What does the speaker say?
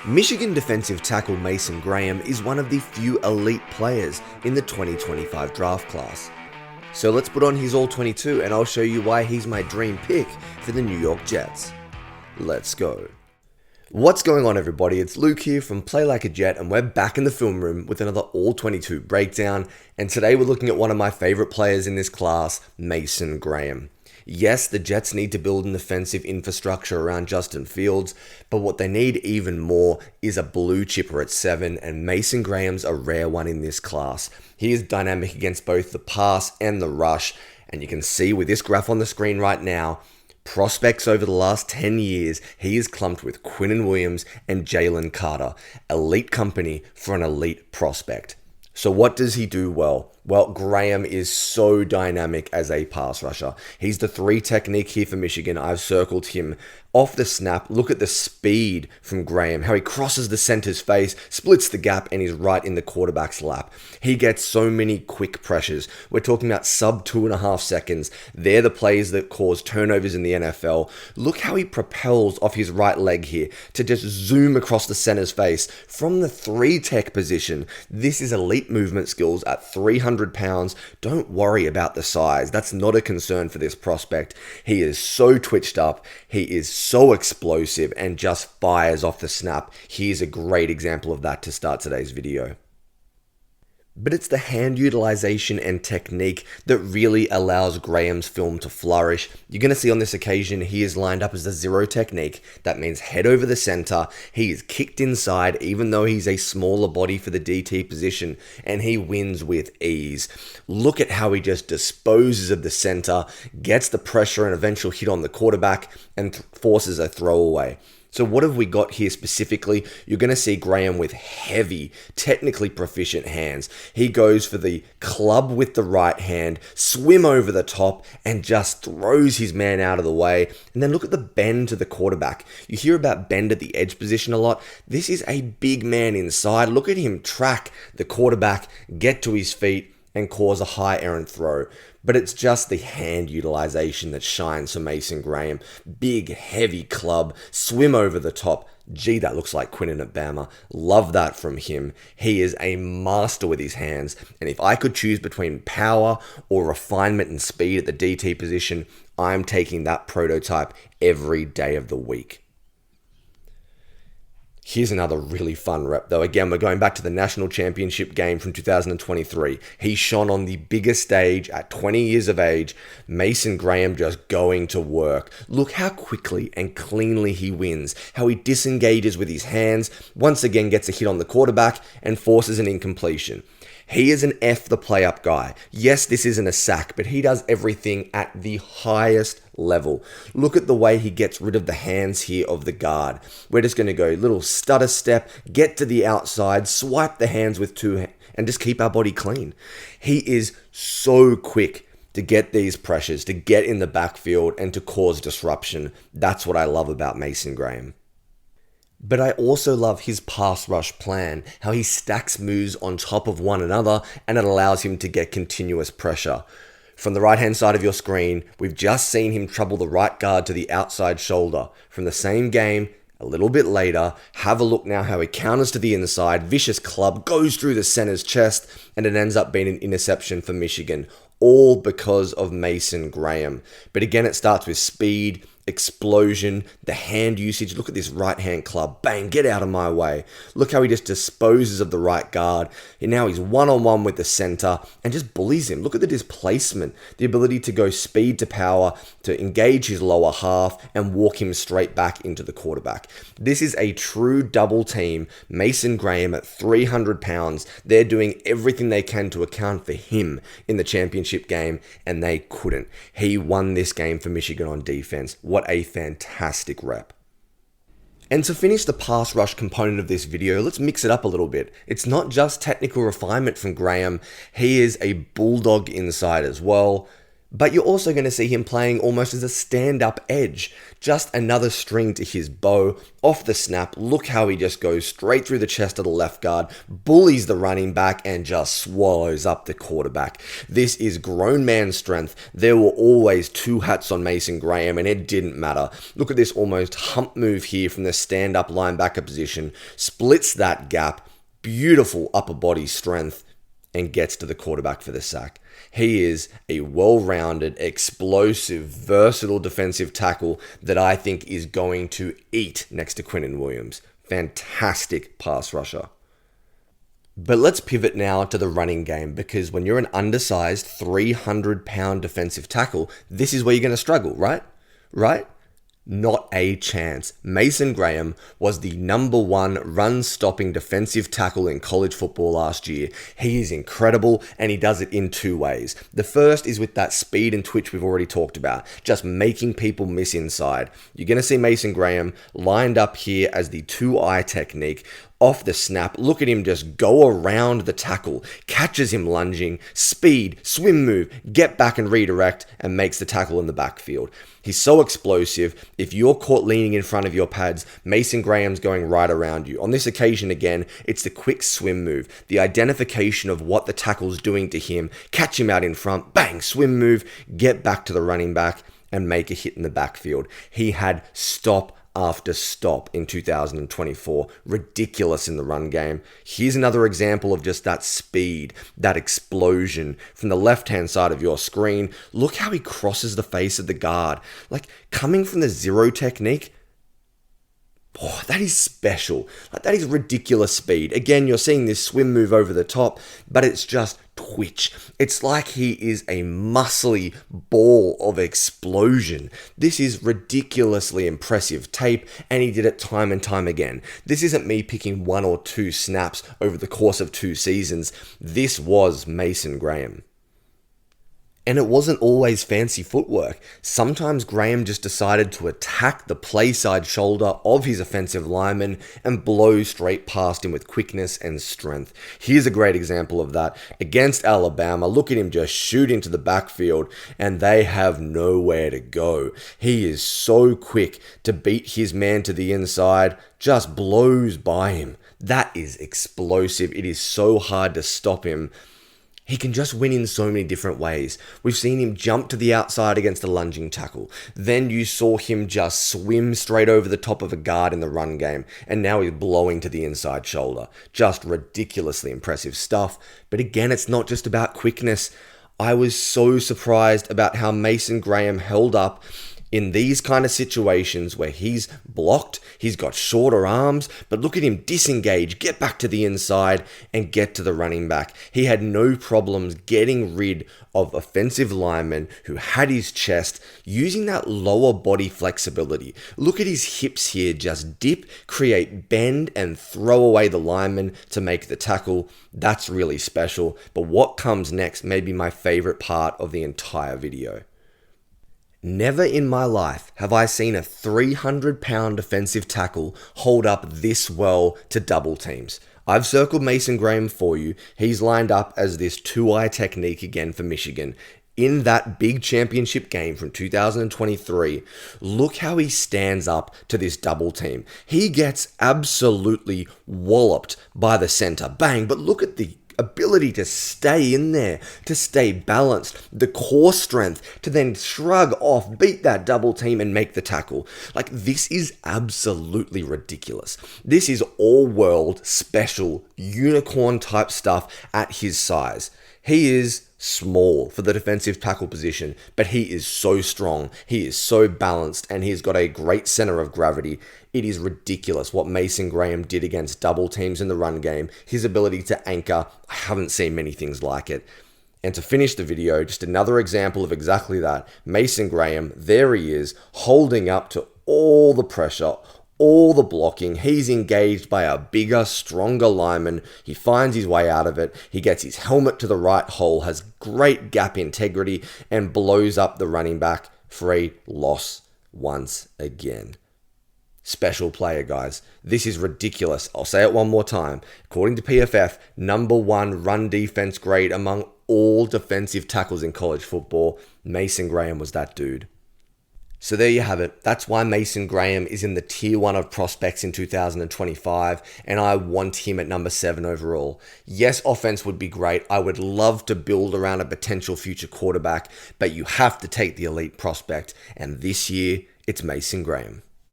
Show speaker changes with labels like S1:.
S1: Michigan defensive tackle Mason Graham is one of the few elite players in the 2025 draft class. So let's put on his All-22 and I'll show you why he's my dream pick for the New York Jets. Let's go. What's going on, everybody? It's Luke here from Play Like a Jet, and we're back in the film room with another All-22 breakdown, and today we're looking at one of my favorite players in this class, Mason Graham. Yes, the Jets need to build an offensive infrastructure around Justin Fields, but what they need even more is a blue chipper at 7, and Mason Graham's a rare one in this class. He is dynamic against both the pass and the rush, and you can see with this graph on the screen right now, prospects over the last 10 years, he is clumped with Quinnen Williams and Jalen Carter. Elite company for an elite prospect. So what does he do well? Well, Graham is so dynamic as a pass rusher. He's the 3 technique here for Michigan. I've circled him off the snap. Look at the speed from Graham, how he crosses the center's face, splits the gap, and he's right in the quarterback's lap. He gets so many quick pressures. We're talking about sub 2.5 seconds. They're the plays that cause turnovers in the NFL. Look how he propels off his right leg here to just zoom across the center's face from the 3 tech position. This is elite movement skills at 300 pounds. Don't worry about the size. That's not a concern for this prospect. He is so twitched up. He is so explosive and just fires off the snap. Here's a great example of that to start today's video. But it's the hand utilization and technique that really allows Graham's film to flourish. You're going to see on this occasion, he is lined up as the 0 technique. That means head over the center. He is kicked inside, even though he's a smaller body for the DT position, and he wins with ease. Look at how he just disposes of the center, gets the pressure and eventual hit on the quarterback, and forces a throwaway. So what have we got here specifically? You're going to see Graham with heavy, technically proficient hands. He goes for the club with the right hand, swim over the top, and just throws his man out of the way. And then look at the bend to the quarterback. You hear about bend at the edge position a lot. This is a big man inside. Look at him track the quarterback, get to his feet, and cause a high errant throw. But it's just the hand utilization that shines for Mason Graham. Big, heavy club, swim over the top. Gee, that looks like Quinnen at Bama. Love that from him. He is a master with his hands. And if I could choose between power or refinement and speed at the DT position, I'm taking that prototype every day of the week. Here's another really fun rep though. Again, we're going back to the national championship game from 2023. He shone on the biggest stage at 20 years of age. Mason Graham just going to work. Look how quickly and cleanly he wins. How he disengages with his hands, once again gets a hit on the quarterback and forces an incompletion. He is an F the play up guy. Yes, this isn't a sack, but he does everything at the highest level. Look at the way he gets rid of the hands here of the guard. We're just going to go little stutter step, get to the outside, swipe the hands with 2 hands, and just keep our body clean. He is so quick to get these pressures, to get in the backfield, and to cause disruption. That's what I love about Mason Graham. But I also love his pass rush plan, how he stacks moves on top of one another and it allows him to get continuous pressure. From the right hand side of your screen, we've just seen him trouble the right guard to the outside shoulder. From the same game, a little bit later, have a look now how he counters to the inside, vicious club, goes through the center's chest, and it ends up being an interception for Michigan. All because of Mason Graham. But again, it starts with speed, explosion, the hand usage. Look at this right hand club. Bang, get out of my way. Look how he just disposes of the right guard. And now he's one-on-one with the center and just bullies him. Look at the displacement, the ability to go speed to power, to engage his lower half and walk him straight back into the quarterback. This is a true double team. Mason Graham at 300 pounds. They're doing everything they can to account for him in the championship game, and they couldn't. He won this game for Michigan on defense. What a fantastic rep. And to finish the pass rush component of this video, let's mix it up a little bit. It's not just technical refinement from Graham. He is a bulldog inside as well. But you're also going to see him playing almost as a stand-up edge. Just another string to his bow. Off the snap, look how he just goes straight through the chest of the left guard, bullies the running back, and just swallows up the quarterback. This is grown man strength. There were always two hats on Mason Graham, and it didn't matter. Look at this almost hump move here from the stand-up linebacker position. Splits that gap. Beautiful upper body strength. And gets to the quarterback for the sack. He is a well-rounded, explosive, versatile defensive tackle that I think is going to eat next to Quinnen Williams. Fantastic pass rusher. But let's pivot now to the running game, because when you're an undersized 300-pound defensive tackle, this is where you're going to struggle, right? Right? Not a chance. Mason Graham was the #1 run-stopping defensive tackle in college football last year. He is incredible, and he does it in two ways. The first is with that speed and twitch we've already talked about, just making people miss inside. You're going to see Mason Graham lined up here as the 2-eye technique. Off the snap, look at him just go around the tackle, catches him lunging, speed, swim move, get back and redirect, and makes the tackle in the backfield. He's so explosive. If you're caught leaning in front of your pads, Mason Graham's going right around you. On this occasion, again, it's the quick swim move, the identification of what the tackle's doing to him, catch him out in front, bang, swim move, get back to the running back, and make a hit in the backfield. He had stop after stop in 2024. Ridiculous in the run game. Here's another example of just that speed, that explosion. From the left-hand side of your screen, look how he crosses the face of the guard. Like, coming from the zero technique, oh, that is special. Like, that is ridiculous speed. Again, you're seeing this swim move over the top, but it's just twitch. It's like he is a muscly ball of explosion. This is ridiculously impressive tape, and he did it time and time again. This isn't me picking 1 or 2 snaps over the course of 2 seasons. This was Mason Graham. And it wasn't always fancy footwork. Sometimes Graham just decided to attack the play side shoulder of his offensive lineman and blow straight past him with quickness and strength. Here's a great example of that. Against Alabama, look at him just shoot into the backfield, and they have nowhere to go. He is so quick to beat his man to the inside, just blows by him. That is explosive. It is so hard to stop him. He can just win in so many different ways. We've seen him jump to the outside against a lunging tackle. Then you saw him just swim straight over the top of a guard in the run game. And now he's blowing to the inside shoulder. Just ridiculously impressive stuff. But again, it's not just about quickness. I was so surprised about how Mason Graham held up in these kind of situations where he's blocked, he's got shorter arms, but look at him disengage, get back to the inside, and get to the running back. He had no problems getting rid of offensive linemen who had his chest, using that lower body flexibility. Look at his hips here, just dip, create bend, and throw away the lineman to make the tackle. That's really special. But what comes next may be my favorite part of the entire video. Never in my life have I seen a 300-pound defensive tackle hold up this well to double teams. I've circled Mason Graham for you. He's lined up as this 2-eye technique again for Michigan. In that big championship game from 2023, look how he stands up to this double team. He gets absolutely walloped by the center. Bang, but look at the ability to stay in there, to stay balanced, the core strength to then shrug off, beat that double team and make the tackle. Like, this is absolutely ridiculous. This is all world, special, unicorn type stuff at his size. He is small for the defensive tackle position, but he is so strong, he is so balanced, and he's got a great center of gravity. It is ridiculous what Mason Graham did against double teams in the run game. His ability to anchor, I haven't seen many things like it. And to finish the video, just another example of exactly that. Mason Graham, there he is, holding up to all the pressure, all the blocking. He's engaged by a bigger, stronger lineman. He finds his way out of it. He gets his helmet to the right hole, has great gap integrity, and blows up the running back for a loss once again. Special player, guys. This is ridiculous. I'll say it one more time. According to PFF, #1 run defense grade among all defensive tackles in college football, Mason Graham was that dude. So there you have it. That's why Mason Graham is in the tier 1 of prospects in 2025, and I want him at number 7 overall. Yes, offense would be great. I would love to build around a potential future quarterback, but you have to take the elite prospect, and this year, it's Mason Graham.